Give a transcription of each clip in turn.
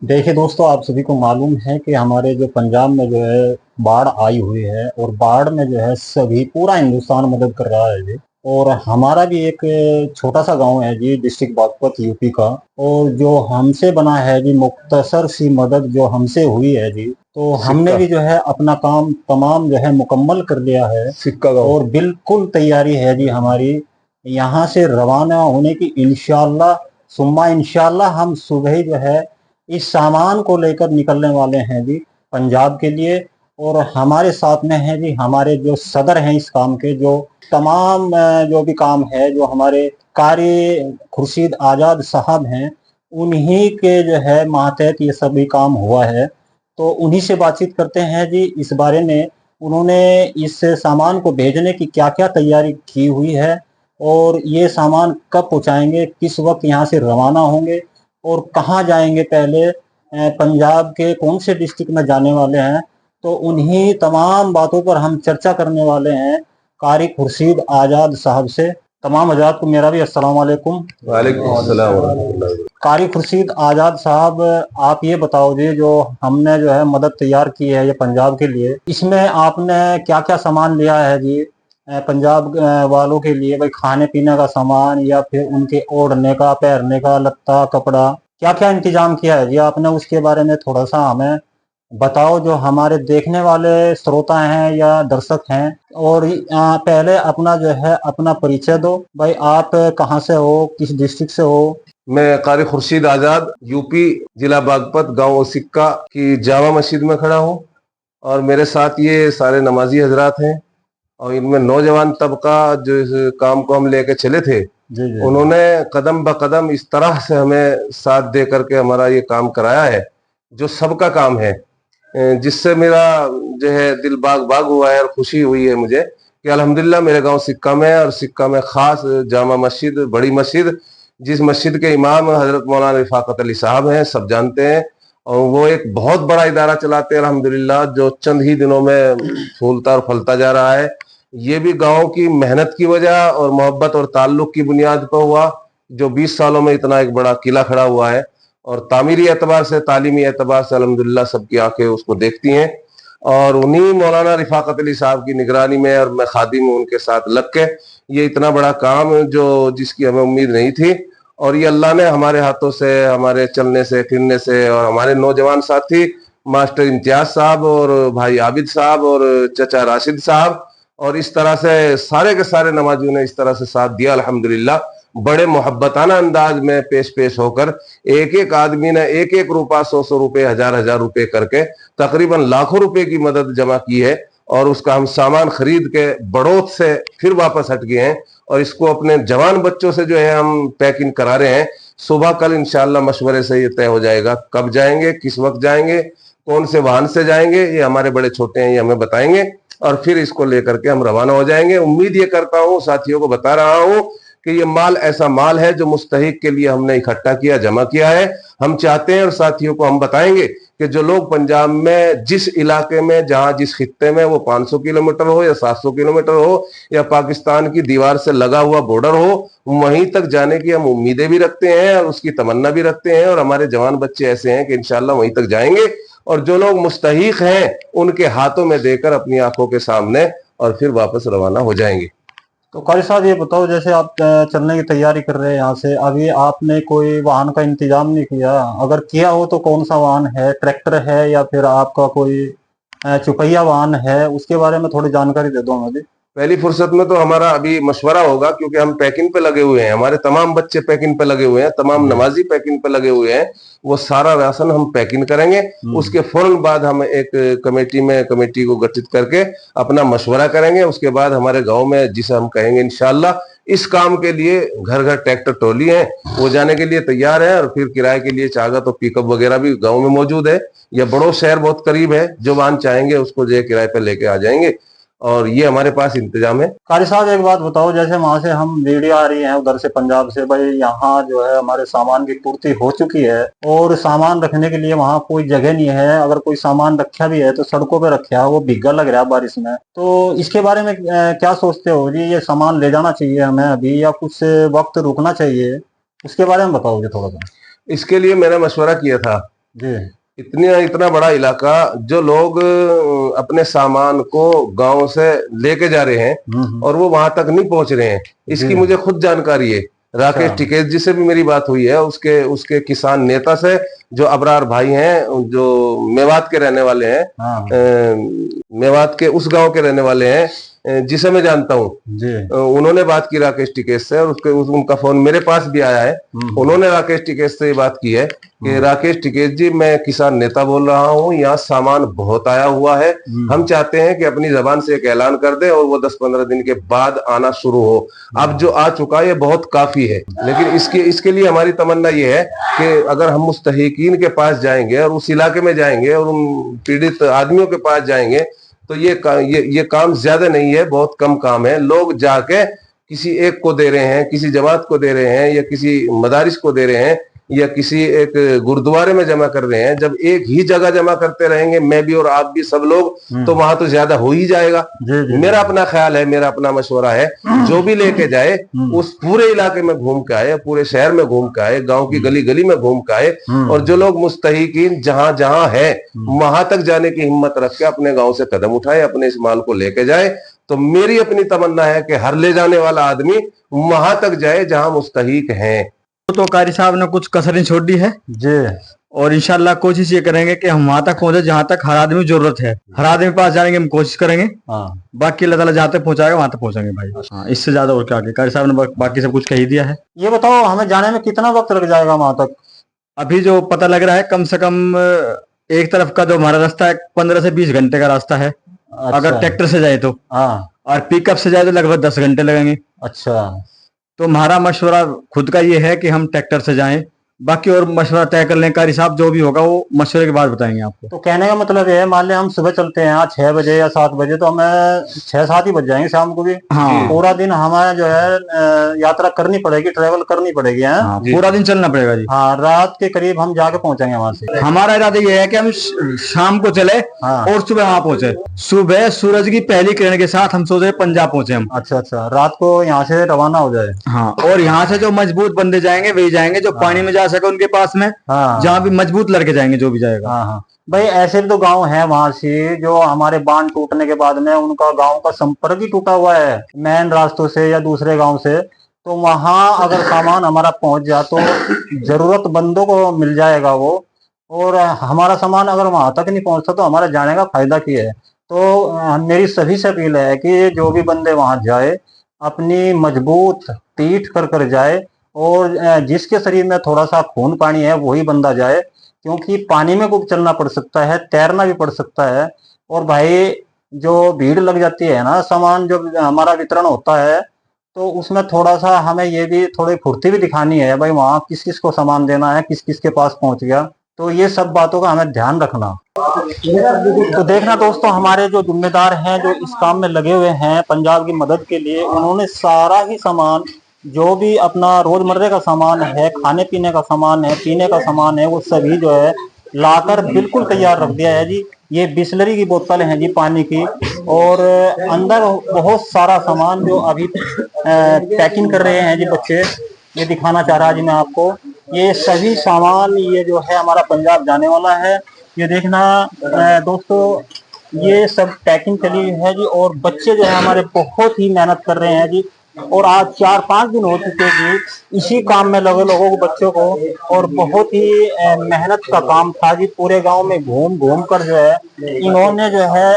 देखिए दोस्तों, आप सभी को मालूम है कि हमारे जो पंजाब में जो है बाढ़ आई हुई है, और बाढ़ में जो है सभी पूरा हिंदुस्तान मदद कर रहा है जी। और हमारा भी एक छोटा सा गांव है जी, डिस्ट्रिक्ट बागपत यूपी का। और जो हमसे बना है जी, मुख्तसर सी मदद जो हमसे हुई है जी, तो हमने सिक्का भी जो है अपना काम तमाम जो है मुकम्मल कर लिया है। सिक्का गांव। और बिल्कुल तैयारी है जी हमारी यहाँ से रवाना होने की, इंशाल्लाह सुम्मा इंशाल्लाह। हम सुबह ही जो है इस सामान को लेकर निकलने वाले हैं जी पंजाब के लिए। और हमारे साथ में है जी हमारे जो सदर हैं इस काम के, जो तमाम जो भी काम है, जो हमारे कारी खुर्शीद आज़ाद साहब हैं, उन्हीं के जो है मातहत ये सभी काम हुआ है। तो उन्हीं से बातचीत करते हैं जी इस बारे में, उन्होंने इस सामान को भेजने की क्या क्या तैयारी की हुई है, और ये सामान कब पहुंचाएंगे, किस वक्त यहाँ से रवाना होंगे, और कहाँ जाएंगे पहले, पंजाब के कौन से डिस्ट्रिक्ट में जाने वाले हैं। तो उन्हीं तमाम बातों पर हम चर्चा करने वाले हैं कारी खुर्शीद आज़ाद साहब से। तमाम हजरात को मेरा भी अस्सलाम वालेकुम। वालेकुम अस्सलाम वरहमतुल्लाह। कारी खुर्शीद आज़ाद साहब, आप ये बताओ जी, जो हमने जो है मदद तैयार की है ये पंजाब के लिए, इसमें आपने क्या क्या सामान लिया है जी पंजाब वालों के लिए? भाई खाने पीने का सामान, या फिर उनके ओढ़ने का, पहनने का लत्ता कपड़ा, क्या क्या इंतजाम किया है जी आपने? उसके बारे में थोड़ा सा हमें बताओ, जो हमारे देखने वाले श्रोता हैं या दर्शक हैं। और पहले अपना जो है अपना परिचय दो भाई, आप कहाँ से हो, किस डिस्ट्रिक्ट से हो? मैं कारी खुर्शीद आजाद यूपी जिला बागपत गांव सिक्का की जामा मस्जिद में खड़ा हूं, और मेरे साथ ये सारे नमाजी हजरात हैं। और इनमें नौजवान तबका जो इस काम को हम लेके चले थे, जी जी जी। उन्होंने कदम ब कदम इस तरह से हमें साथ दे करके हमारा ये काम कराया है, जो सबका काम है। जिससे मेरा जो है दिल बाग बाग हुआ है और खुशी हुई है मुझे कि अल्हम्दुलिल्लाह मेरे गांव सिक्का में, और सिक्का में खास जामा मस्जिद, बड़ी मस्जिद, जिस मस्जिद के इमाम हजरत मौलाना रिफाकत अली साहब हैं, सब जानते हैं। और वो एक बहुत बड़ा इदारा चलाते हैं अल्हम्दुलिल्लाह, जो चंद ही दिनों में फूलता और फलता जा रहा है। ये भी गांव की मेहनत की वजह और मोहब्बत और ताल्लुक की बुनियाद पर हुआ, जो 20 सालों में इतना एक बड़ा किला खड़ा हुआ है। और तामीरी एतबार से, तालीमी एतबार से अल्हम्दुलिल्लाह सबकी आंखें उसको देखती हैं। और उन्हीं मौलाना रिफाकत अली साहब की निगरानी में, और मैं खादिम हूं उनके साथ लग के, ये इतना बड़ा काम जो जिसकी हमें उम्मीद नहीं थी, और ये अल्लाह ने हमारे हाथों से, हमारे चलने से फिरने से, और हमारे नौजवान साथी मास्टर इम्तियाज साहब और भाई आबिद साहब और चचा राशिद साहब, और इस तरह से सारे के सारे नमाजियों ने इस तरह से साथ दिया अल्हम्दुलिल्लाह। बड़े मोहब्बताना अंदाज में पेश पेश होकर एक एक आदमी ने एक एक रुपया, 100 रुपए, 1000 रुपए करके तकरीबन लाखों रुपए की मदद जमा की है। और उसका हम सामान खरीद के बड़ौत से फिर वापस हट गए हैं, और इसको अपने जवान बच्चों से जो है हम पैकिंग करा रहे हैं। सुबह कल इंशाल्लाह मशवरे से ये तय हो जाएगा कब जाएंगे, किस वक्त जाएंगे, कौन से वाहन से जाएंगे, ये हमारे बड़े छोटे हैं, ये हमें बताएंगे। और फिर इसको लेकर के हम रवाना हो जाएंगे। उम्मीद ये करता हूँ, साथियों को बता रहा हूँ कि ये माल ऐसा माल है जो मुस्तहिक के लिए हमने इकट्ठा किया, जमा किया है। हम चाहते हैं, और साथियों को हम बताएंगे कि जो लोग पंजाब में जिस इलाके में, जहां जिस खित्ते में, वो 500 किलोमीटर हो या 700 किलोमीटर हो, या पाकिस्तान की दीवार से लगा हुआ बॉर्डर हो, वहीं तक जाने की हम उम्मीदें भी रखते हैं और उसकी तमन्ना भी रखते हैं। और हमारे जवान बच्चे ऐसे हैं कि इंशाल्लाह वहीं तक जाएंगे, और जो लोग मुस्तहिक हैं उनके हाथों में देकर अपनी आंखों के सामने, और फिर वापस रवाना हो जाएंगे। तो कारी साहब ये बताओ, जैसे आप चलने की तैयारी कर रहे हैं यहाँ से, अभी आपने कोई वाहन का इंतजाम नहीं किया? अगर किया हो तो कौन सा वाहन है? ट्रैक्टर है या फिर आपका कोई चुपहिया वाहन है? उसके बारे में थोड़ी जानकारी दे दो मुझे। पहली फुर्सत में तो हमारा अभी मशवरा होगा, क्योंकि हम पैकिंग पे लगे हुए हैं, हमारे तमाम बच्चे पैकिंग पे लगे हुए हैं, तमाम जी। नमाजी पैकिंग पे लगे हुए हैं। वो सारा राशन हम पैकिंग करेंगे। उसके फौरन बाद हम एक कमेटी को गठित करके अपना मशवरा करेंगे। उसके बाद हमारे गांव में, जिसे हम कहेंगे इंशाल्लाह, इस काम के लिए घर घर ट्रैक्टर ट्रॉली है, वो जाने के लिए तैयार है। और फिर किराए के लिए चाहेगा तो पिकअप वगैरह भी गाँव में मौजूद है, या बड़ो शहर बहुत करीब है, जो वाहन चाहेंगे उसको जो है किराए पे लेके आ जाएंगे। और ये हमारे पास इंतजाम है। कारी साहब एक बात बताओ, जैसे वहां से हम वीडियो आ रही है उधर से पंजाब से, भाई यहाँ जो है हमारे सामान की पूर्ति हो चुकी है, और सामान रखने के लिए वहाँ कोई जगह नहीं है। अगर कोई सामान रखा भी है तो सड़कों पे रखा है, वो भीगा लग रहा है बारिश में। तो इसके बारे में क्या सोचते हो जी? ये सामान ले जाना चाहिए हमें अभी, या कुछ वक्त रुकना चाहिए? उसके बारे में बताओ जी थोड़ा सा। इसके लिए मैंने मशवरा किया था जी। इतना बड़ा इलाका, जो लोग अपने सामान को गांव से लेके जा रहे हैं और वो वहां तक नहीं पहुंच रहे हैं, इसकी जी। मुझे खुद जानकारी है। राकेश अच्छा। टिकेत जी से भी मेरी बात हुई है, उसके उसके किसान नेता से, जो अबरार भाई हैं, जो मेवात के रहने वाले हैं, हाँ। मेवात के उस गांव के रहने वाले हैं, जिसे मैं जानता हूँ। जी। उन्होंने बात की राकेश टिकेत से, और उनका फोन मेरे पास भी आया है। उन्होंने राकेश टिकेत से ये बात की है कि राकेश टिकेत जी, मैं किसान नेता बोल रहा हूँ, यहाँ सामान बहुत आया हुआ है, हम चाहते हैं कि अपनी जबान से एक ऐलान कर दे और वो 10-15 दिन के बाद आना शुरू हो। अब जो आ चुका है ये बहुत काफी है, लेकिन इसके लिए हमारी तमन्ना ये है कि अगर हम मुस्तहिकीन के पास जाएंगे और उस इलाके में जाएंगे और उन पीड़ित आदमियों के पास जाएंगे, तो ये काम ज्यादा नहीं है, बहुत कम काम है। लोग जाके किसी एक को दे रहे हैं, किसी जमात को दे रहे हैं, या किसी मदारिस को दे रहे हैं, या किसी एक गुरुद्वारे में जमा कर रहे हैं। जब एक ही जगह जमा करते रहेंगे, मैं भी और आप भी, सब लोग, तो वहां तो ज्यादा हो ही जाएगा। जी। जी। मेरा अपना ख्याल है, मेरा अपना मशवरा है, जो भी लेके जाए उस पूरे इलाके में घूम के आए, पूरे शहर में घूम के आए, गांव की गली गली में घूम के आए, और जो लोग मुस्तहिकीन जहां जहां है वहां तक जाने की हिम्मत रख के अपने गांव से कदम उठाए, अपने इस माल को लेके जाए। तो मेरी अपनी तमन्ना है कि हर ले जाने वाला आदमी वहां तक जाए जहां मुस्तहिक हैं। तो कारी साहब ने कुछ कसर नहीं छोड़ दी है, जी। और इंशाल्लाह कोशिश ये करेंगे कि हम वहां तक पहुंचे जहां तक हर आदमी जरूरत है। हर आदमी के पास जाने की हम कोशिश करेंगे। हाँ। बाकी अल्लाह ताला जहां तक पहुंचाएगा वहां तक पहुंचेंगे भाई। हाँ, इससे ज्यादा और क्या आगे। कारी साहब ने बाकी सब कुछ कह ही दिया है। ये बताओ, हमें जाने में कितना वक्त लग जाएगा वहां तक? अभी जो पता लग रहा है, कम से कम एक तरफ का जो हमारा रास्ता है 15 से 20 घंटे का रास्ता है। अच्छा। अगर ट्रैक्टर से जाए तो, हाँ। और पिकअप से जाए तो लगभग 10 घंटे लगेंगे। अच्छा। तो हमारा मशवरा खुद का ये है कि हम ट्रैक्टर से जाएं। बाकी और मशवरा तय कर लें, कारी साहब जो भी होगा वो मशवरे के बाद बताएंगे आपको। तो कहने का मतलब ये है, मान लिया हम सुबह चलते हैं यहाँ 6 बजे या 7 बजे, तो हमें 6-7 ही बज जाएंगे शाम को भी। हाँ। पूरा दिन हमें जो है यात्रा करनी पड़ेगी, ट्रेवल करनी पड़ेगी। है? हाँ, पूरा दिन चलना पड़ेगा जी। हाँ, रात के करीब हम जाके पहुंचेंगे वहां से। हमारा इरादा ये है कि हम शाम को चले हाँ। और सुबह वहां पहुंचे। सुबह सूरज की पहली किरण के साथ हम सोच रहे पंजाब पहुंचे हम। अच्छा अच्छा, रात को यहाँ से रवाना हो जाए। हाँ, और यहाँ से जो मजबूत बंदे जाएंगे वही जाएंगे, जो पानी में जा सके उनके पास में। हाँ। जहाँ भी मजबूत लड़के जाएंगे, जो भी जाएगा। हाँ हाँ भाई, ऐसे भी तो गांव है वहां से जो हमारे बांध टूटने के बाद में उनका गांव का संपर्क ही टूटा हुआ है मेन रास्तों से या दूसरे गांव से। तो वहां अगर सामान हमारा पहुंच जाए तो जरूरतमंदों को मिल जाएगा वो। और हमारा सामान अगर वहां तक नहीं पहुंचता तो हमारा जाने का फायदा क्या है? तो मेरी सभी से अपील है कि जो भी बंदे वहां जाए अपनी मजबूत पीठ कर जाए, और जिसके शरीर में थोड़ा सा खून पानी है वही बंदा जाए, क्योंकि पानी में को चलना पड़ सकता है, तैरना भी पड़ सकता है। और भाई जो भीड़ लग जाती है ना, सामान जो हमारा वितरण होता है, तो उसमें थोड़ा सा हमें ये भी थोड़ी फुर्ती भी दिखानी है भाई, वहाँ किस किस को सामान देना है, किस किस के पास पहुंच गया। तो ये सब बातों का हमें ध्यान रखना। तो देखना दोस्तों, हमारे जो जिम्मेदार हैं जो इस काम में लगे हुए हैं पंजाब की मदद के लिए, उन्होंने सारा ही सामान, जो भी अपना रोजमर्रे का सामान है, खाने पीने का सामान है, पीने का सामान है, वो सभी जो है लाकर बिल्कुल तैयार रख दिया है जी। ये बिस्लरी की बोतल है जी पानी की, और अंदर बहुत सारा सामान जो अभी पैकिंग कर रहे हैं जी बच्चे। ये दिखाना चाह रहा जी मैं आपको, ये सभी सामान ये जो है हमारा पंजाब जाने वाला है। ये देखना दोस्तों, ये सब पैकिंग चली है जी, और बच्चे जो है हमारे बहुत ही मेहनत कर रहे हैं जी। और आज 4-5 दिन हो चुके जी इसी काम में लगे लोगों को, बच्चों को, और बहुत ही मेहनत का काम था जी। पूरे गांव में घूम घूम कर जो है इन्होंने जो है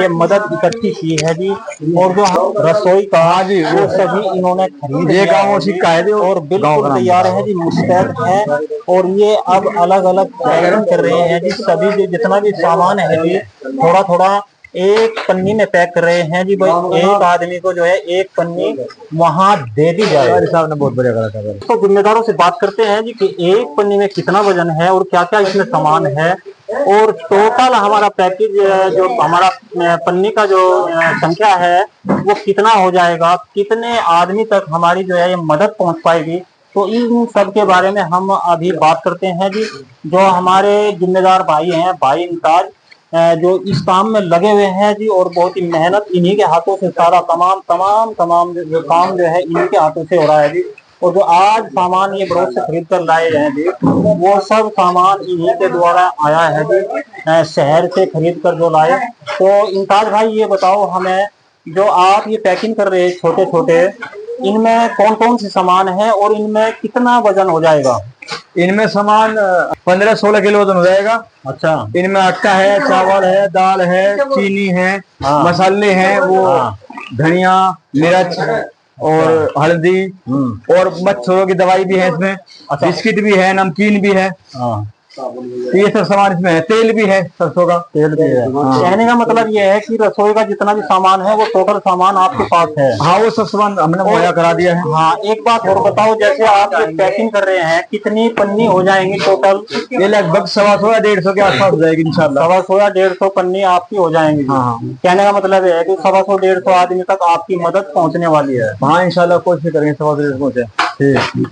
ये मदद इकट्ठी की है जी। और जो रसोई का जी वो सभी इन्होंने खरीद ये लिया गाँव है जी, कायदे और बिल्कुल तैयार है जी, मुस्तैद है। और ये अब अलग अलग पैकिंग कर रहे हैं जी, सभी जो जितना भी सामान है जी थोड़ा थोड़ा एक पन्नी में पैक कर रहे हैं जी भाई। एक आदमी को जो है एक पन्नी वहां दे दी जाए। साहब ने बहुत बढ़िया करा था। तो जिम्मेदारों से बात करते हैं जी कि एक पन्नी में कितना वजन है और क्या क्या इसमें सामान है, और टोटल हमारा पैकेज जो हमारा पन्नी का जो संख्या है वो कितना हो जाएगा, कितने आदमी तक हमारी जो है ये मदद पहुंच पाएगी। तो इन सब के बारे में हम अभी बात करते हैं जी। जो हमारे जिम्मेदार भाई हैं, भाई इम्ताज, जो इस काम में लगे हुए हैं जी, और बहुत ही मेहनत इन्हीं के हाथों से सारा तमाम जो काम जो है इन्हीं के हाथों से हो रहा है जी। और जो आज सामान ये बड़ौद से खरीद कर लाए हैं जी, वो सब सामान इन्हीं के द्वारा आया है जी, शहर से खरीद कर जो लाए। तो इम्ताज भाई ये बताओ हमें, जो आप ये पैकिंग कर रहे हैं छोटे छोटे, इनमें कौन कौन से सामान है और इनमें कितना वजन हो जाएगा? इनमें सामान 15-16 किलो वजन हो जाएगा। अच्छा। इनमें आटा है, चावल है, दाल है, चीनी है, मसाले हैं, वो धनिया, मिर्च और हल्दी, और मच्छरों की दवाई भी है इसमें, बिस्किट भी है, नमकीन भी है। तो ये सब सामान इसमें है। तेल भी है, सरसों का तेल भी है। कहने का मतलब ये है कि रसोई का जितना भी सामान है वो टोटल सामान आपके पास है? हाँ, वो सब सामान हमने मुहैया करा दिया है। हाँ, एक बात और बताओ, जैसे आप जो पैकिंग कर रहे हैं कितनी पन्नी हो जाएंगी टोटल? ये लगभग 125 या 150 के आसपास हो जाएगी इंशाल्लाह। 125 या 150 पन्नी आपकी हो जाएंगी। हाँ। कहने का मतलब ये है कि 125-150 आदमी तक आपकी मदद पहुंचने वाली है। हाँ, इंशाल्लाह कोशिश करेंगे 125 पहुंचे। ठीक।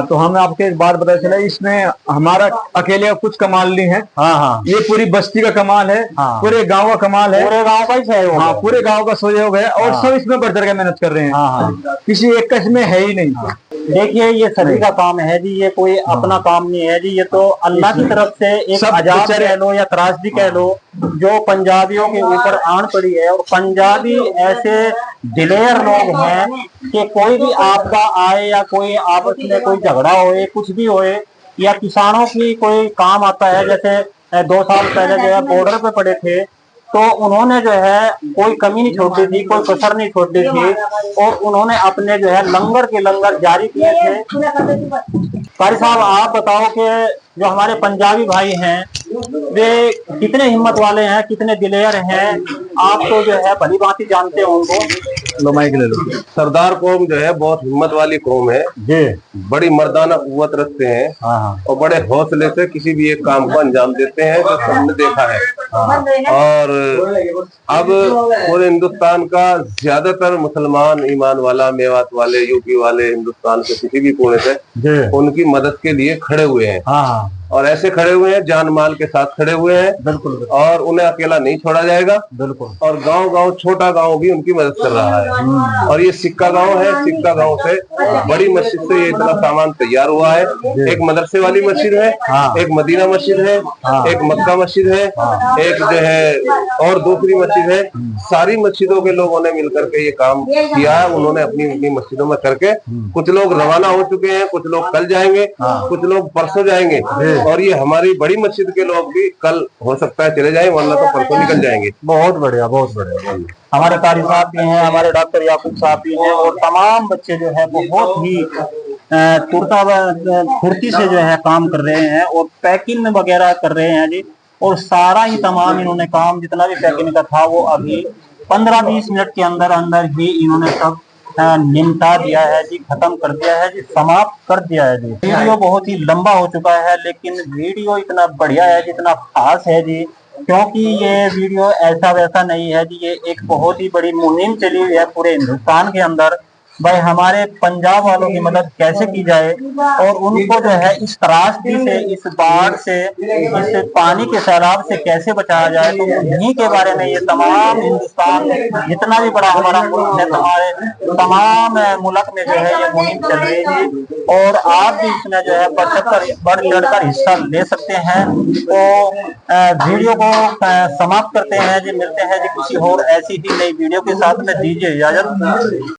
तो हमें आपके एक बात पता चला, इसमें हमारा अकेले का कुछ कमाल नहीं है। हाँ हाँ, ये पूरी बस्ती का कमाल है। हाँ। पूरे गांव का कमाल है। पूरे गांव का ही सहयोग। हाँ, पूरे गांव का सहयोग है और सब इसमें बढ़ चढ़ के मेहनत कर रहे हैं। हाँ। किसी एक का इसमें है ही नहीं। देखिए, ये सभी का काम है जी, ये कोई अपना काम नहीं है जी, ये तो अल्लाह की तरफ से एक सब अजाब कह लो या त्रासदी कह लो जो पंजाबियों के ऊपर आन पड़ी है। और पंजाबी ऐसे दिलेर लोग हैं कि कोई भी आपदा आए या कोई आपस में कोई झगड़ा होए, कुछ भी होए, या किसानों की कोई काम आता है, जैसे 2 साल पहले जो है बॉर्डर पे पड़े थे, तो उन्होंने जो है कोई कमी नहीं छोड़ी थी, कोई कसर नहीं छोड़ी थी, और उन्होंने अपने जो है लंगर के लंगर जारी किए थे। कारी साहब, आप बताओ कि जो हमारे पंजाबी भाई हैं वे कितने हिम्मत वाले हैं, कितने दिलेर हैं? आप तो जो है भली भांति जानते हो उनको। लो माइक ले लो। सरदार कौम जो है बहुत हिम्मत वाली कौम है जी। बड़ी मर्दाना कुव्वत रखते हैं। हाँ। और बड़े हौसले से किसी भी एक काम को अंजाम देते हैं, जो हमने देखा है। और अब पूरे हिंदुस्तान का ज्यादातर मुसलमान ईमान वाला, मेवात वाले, यूपी वाले, हिंदुस्तान के किसी भी कोने से उनकी मदद के लिए खड़े हुए हैं। हाँ। और ऐसे खड़े हुए हैं, जान माल के साथ खड़े हुए हैं। बिल्कुल। और उन्हें अकेला नहीं छोड़ा जाएगा। बिल्कुल। और गांव गांव, छोटा गांव भी उनकी मदद कर रहा है। और ये सिक्का गांव है, सिक्का गांव से बड़ी मस्जिद से ये इतना सामान तैयार हुआ है। एक मदरसे वाली मस्जिद है, एक मदीना मस्जिद है, एक मक्का मस्जिद है, एक जो है और दूसरी मस्जिद है। सारी मस्जिदों के लोगों ने मिलकर के ये काम किया है। उन्होंने अपनी अपनी मस्जिदों में करके, कुछ लोग रवाना हो चुके हैं, कुछ लोग कल जाएंगे, कुछ लोग परसों जाएंगे। और ये हमारी बड़ी मस्जिद के लोग भी कल हो सकता है चले जाएं, वरना तो परसों निकल जाएंगे। बहुत बढ़िया, बहुत बढ़िया। हमारे कारी साहब भी हैं, हमारे डॉक्टर याकूब साहब भी हैं, और तमाम बच्चे जो है बहुत ही फुर्ती से जो है काम कर रहे हैं और पैकिंग वगैरह कर रहे हैं जी। और सारा ही तमाम इन्होंने काम जितना भी पैकिंग का था वो अभी 15-20 मिनट के अंदर अंदर ही इन्होंने सब निपटा दिया है जी, खत्म कर दिया है जी, समाप्त कर दिया है जी। वीडियो बहुत ही लंबा हो चुका है, लेकिन वीडियो इतना बढ़िया है, जितना खास है जी, क्योंकि ये वीडियो ऐसा वैसा नहीं है जी, ये एक बहुत ही बड़ी मुहिम चली हुई है पूरे हिंदुस्तान के अंदर। भाई, हमारे पंजाब वालों की मदद कैसे की जाए और उनको जो है इस त्रासदी से, इस बाढ़ से, इस पानी के सैलाब से कैसे बचाया जाए, तो उन्हीं के बारे में ये तमाम हिंदुस्तान जितना भी बड़ा हमारा मुल्क है, हमारे तमाम मुल्क में जो है ये मुहिम चल रही है। और आप भी इसमें जो है बढ़ चढ़कर हिस्सा ले सकते हैं। तो वीडियो को समाप्त करते हैं जी, मिलते हैं जी किसी और ऐसी ही नई वीडियो के साथ में। दीजिए इजाजत।